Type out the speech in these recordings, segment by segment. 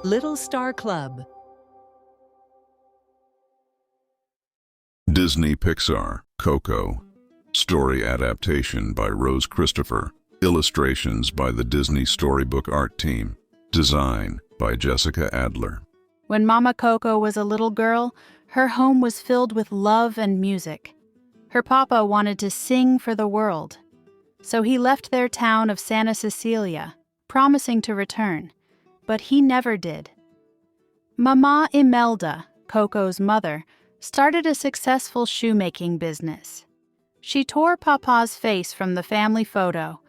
Little Star Club. Disney Pixar COCO. Story adaptation by Rose Christopher. Illustrations by the Disney Storybook art team. Design by Jessica Adler. When Mama Coco was a little girl, her home was filled with love and music. Her papa wanted to sing for the world, so he left their town of Santa Cecilia, promising to return, but he never did. Mama Imelda, Coco's mother, started a successful shoemaking business. She tore Papa's face from the family photo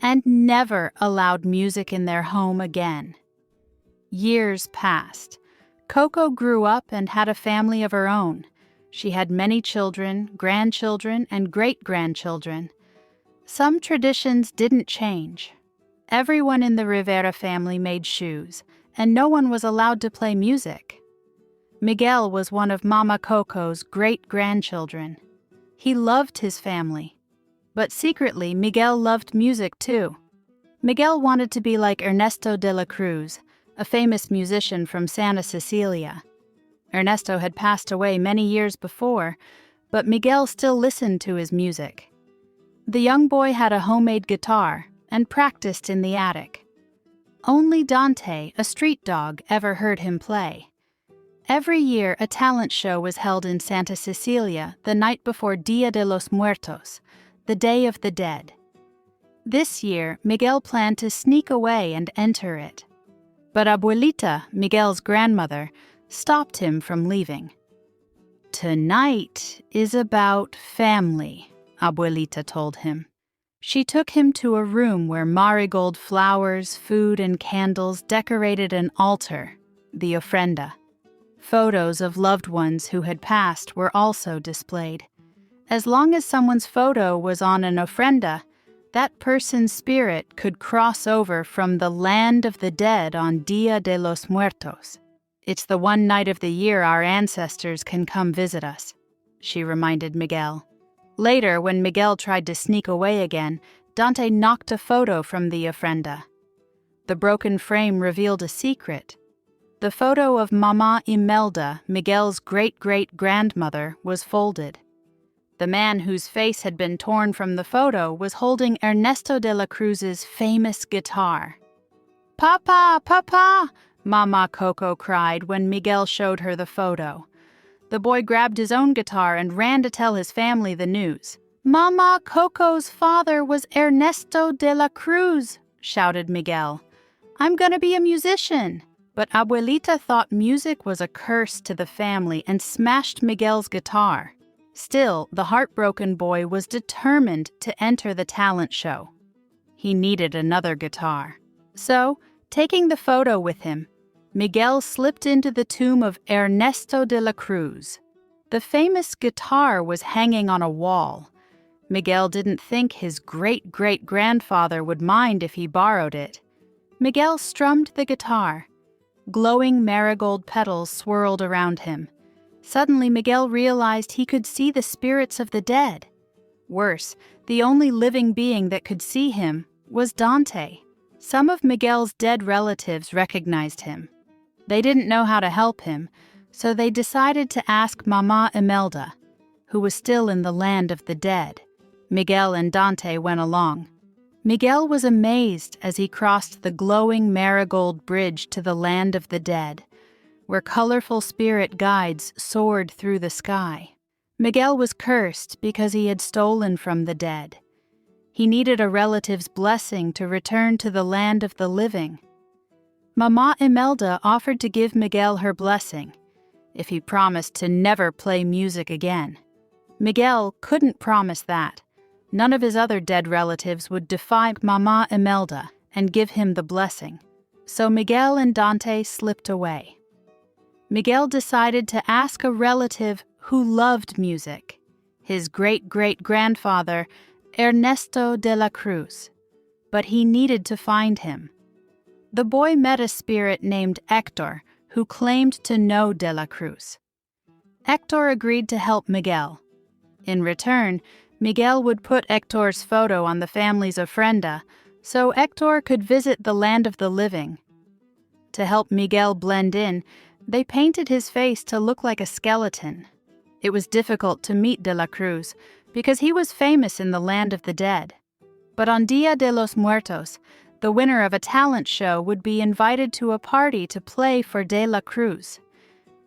and never allowed music in their home again. Years passed. Coco grew up and had a family of her own. She had many children, grandchildren, and great-grandchildren. Some traditions didn't change. Everyone in the Rivera family made shoes, and no one was allowed to play music. Miguel was one of Mama Coco's great-grandchildren. He loved his family. But secretly, Miguel loved music too. Miguel wanted to be like Ernesto de la Cruz, a famous musician from Santa Cecilia. Ernesto had passed away many years before, but Miguel still listened to his music. The young boy had a homemade guitar and practiced in the attic. Only Dante, a street dog, ever heard him play. Every year, a talent show was held in Santa Cecilia the night before Dia de los Muertos, the Day of the Dead. This year, Miguel planned to sneak away and enter it. But Abuelita, Miguel's grandmother, stopped him from leaving. "Tonight is about family," Abuelita told him. She took him to a room where marigold flowers, food, and candles decorated an altar, the ofrenda. Photos of loved ones who had passed were also displayed. As long as someone's photo was on an ofrenda, that person's spirit could cross over from the land of the dead on Dia de los Muertos. It's the one night of the year our ancestors can come visit us, she reminded Miguel. Later, when Miguel tried to sneak away again, Dante knocked a photo from the ofrenda. The broken frame revealed a secret. The photo of Mama Imelda, Miguel's great-great-grandmother, was folded. The man whose face had been torn from the photo was holding Ernesto de la Cruz's famous guitar. "Papa, Papa!" Mama Coco cried when Miguel showed her the photo. The boy grabbed his own guitar and ran to tell his family the news. "Mama Coco's father was Ernesto de la Cruz," shouted Miguel. "I'm gonna be a musician." But Abuelita thought music was a curse to the family and smashed Miguel's guitar. Still, the heartbroken boy was determined to enter the talent show. He needed another guitar. So, taking the photo with him, Miguel slipped into the tomb of Ernesto de la Cruz. The famous guitar was hanging on a wall. Miguel didn't think his great-great-grandfather would mind if he borrowed it. Miguel strummed the guitar. Glowing marigold petals swirled around him. Suddenly, Miguel realized he could see the spirits of the dead. Worse, the only living being that could see him was Dante. Some of Miguel's dead relatives recognized him. They didn't know how to help him, so they decided to ask Mama Imelda, who was still in the land of the dead. Miguel and Dante went along. Miguel was amazed as he crossed the glowing marigold bridge to the land of the dead, where colorful spirit guides soared through the sky. Miguel was cursed because he had stolen from the dead. He needed a relative's blessing to return to the land of the living. Mama Imelda offered to give Miguel her blessing if he promised to never play music again. Miguel couldn't promise that. None of his other dead relatives would defy Mama Imelda and give him the blessing. So Miguel and Dante slipped away. Miguel decided to ask a relative who loved music, his great-great-grandfather, Ernesto de la Cruz. But he needed to find him. The boy met a spirit named Hector, who claimed to know de la Cruz. Hector agreed to help Miguel. In return, Miguel would put Hector's photo on the family's ofrenda so Hector could visit the land of the living. To help Miguel blend in, they painted his face to look like a skeleton. It was difficult to meet De la Cruz because he was famous in the land of the dead. But on Dia de los Muertos, the winner of a talent show would be invited to a party to play for De la Cruz.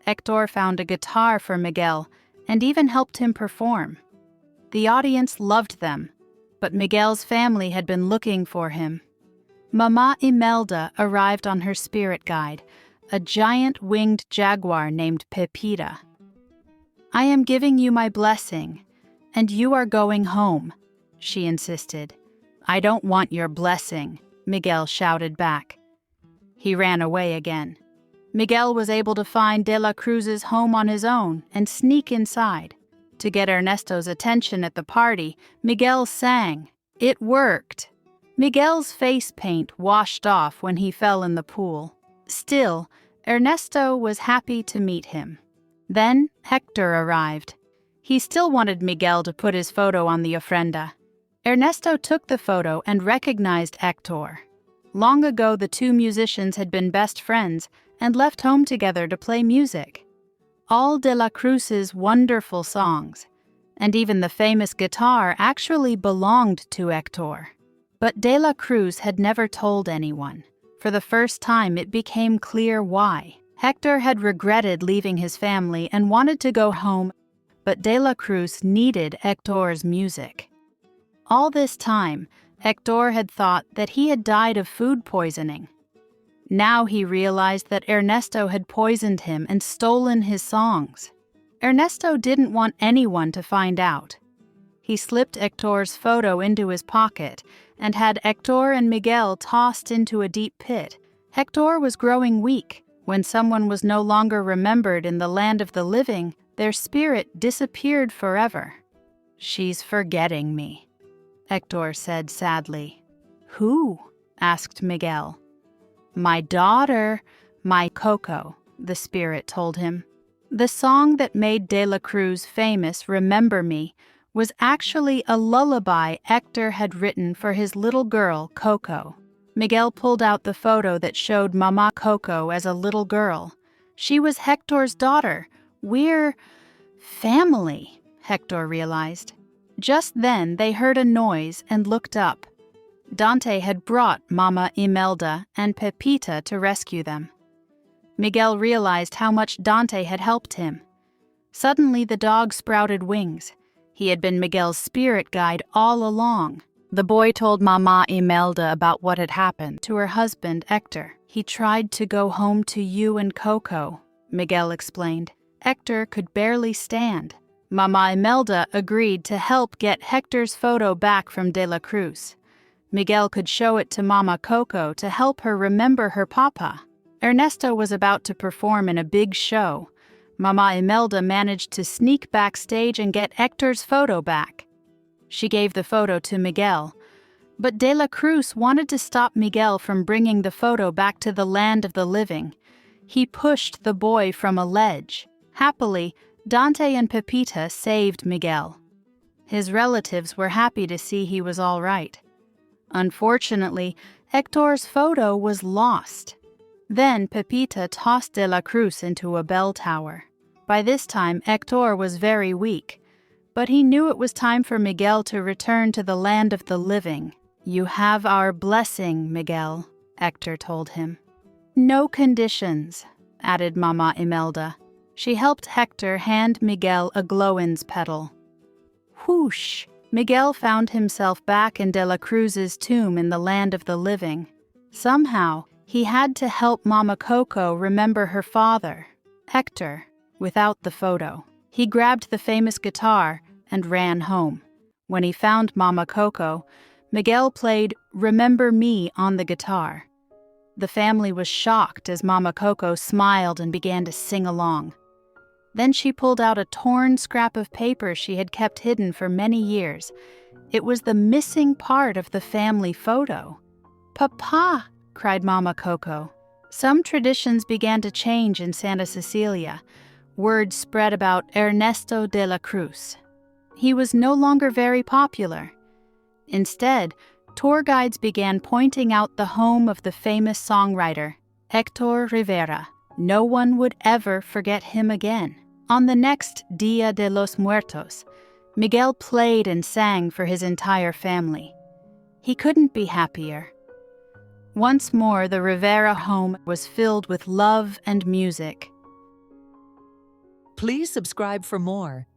Hector found a guitar for Miguel and even helped him perform. The audience loved them, but Miguel's family had been looking for him. Mama Imelda arrived on her spirit guide, a giant winged jaguar named Pepita. "I am giving you my blessing, and you are going home," she insisted. "I don't want your blessing," Miguel shouted back. He ran away again. Miguel was able to find De la Cruz's home on his own and sneak inside. To get Ernesto's attention at the party, Miguel sang. It worked. Miguel's face paint washed off when he fell in the pool. Still, Ernesto was happy to meet him. Then Hector arrived. He still wanted Miguel to put his photo on the ofrenda. Ernesto took the photo and recognized Hector. Long ago, the two musicians had been best friends and left home together to play music. All De la Cruz's wonderful songs, and even the famous guitar, actually belonged to Hector. But De la Cruz had never told anyone. For the first time, it became clear why. Hector had regretted leaving his family and wanted to go home, but De la Cruz needed Hector's music. All this time, Hector had thought that he had died of food poisoning. Now he realized that Ernesto had poisoned him and stolen his songs. Ernesto didn't want anyone to find out. He slipped Hector's photo into his pocket and had Hector and Miguel tossed into a deep pit. Hector was growing weak. When someone was no longer remembered in the land of the living, their spirit disappeared forever. "She's forgetting me," Hector said sadly. "Who?" asked Miguel. "My daughter, my COCO," the spirit told him. The song that made De la Cruz famous, Remember Me, was actually a lullaby Hector had written for his little girl, COCO. Miguel pulled out the photo that showed Mama COCO as a little girl. She was Hector's daughter. We're family, Hector realized. Just then they heard a noise and looked up. Dante had brought Mama Imelda and Pepita to rescue them. Miguel realized how much Dante had helped him. Suddenly the dog sprouted wings. He had been Miguel's spirit guide all along. The boy told Mama Imelda about what had happened to her husband, Hector. "He tried to go home to you and COCO," Miguel explained. Hector could barely stand. Mama Imelda agreed to help get Hector's photo back from De la Cruz. Miguel could show it to Mama COCO to help her remember her papa. Ernesto was about to perform in a big show. Mama Imelda managed to sneak backstage and get Hector's photo back. She gave the photo to Miguel, but De la Cruz wanted to stop Miguel from bringing the photo back to the land of the living. He pushed the boy from a ledge. Happily, Dante and Pepita saved Miguel. His relatives were happy to see he was all right. Unfortunately, Hector's photo was lost. Then Pepita tossed De la Cruz into a bell tower. By this time, Hector was very weak, but he knew it was time for Miguel to return to the land of the living. "You have our blessing, Miguel," Hector told him. "No conditions," added Mama Imelda. She helped Hector hand Miguel a glow-in's petal. Whoosh! Miguel found himself back in De la Cruz's tomb in the land of the living. Somehow, he had to help Mama COCO remember her father, Hector, without the photo. He grabbed the famous guitar and ran home. When he found Mama COCO, Miguel played Remember Me on the guitar. The family was shocked as Mama COCO smiled and began to sing along. Then she pulled out a torn scrap of paper she had kept hidden for many years. It was the missing part of the family photo. "Papa!" cried Mama COCO. Some traditions began to change in Santa Cecilia. Word spread about Ernesto de la Cruz. He was no longer very popular. Instead, tour guides began pointing out the home of the famous songwriter. Hector Rivera. No one would ever forget him again. On the next Dia de los Muertos, Miguel played and sang for his entire family. He couldn't be happier. Once more, the Rivera home was filled with love and music. Please subscribe for more.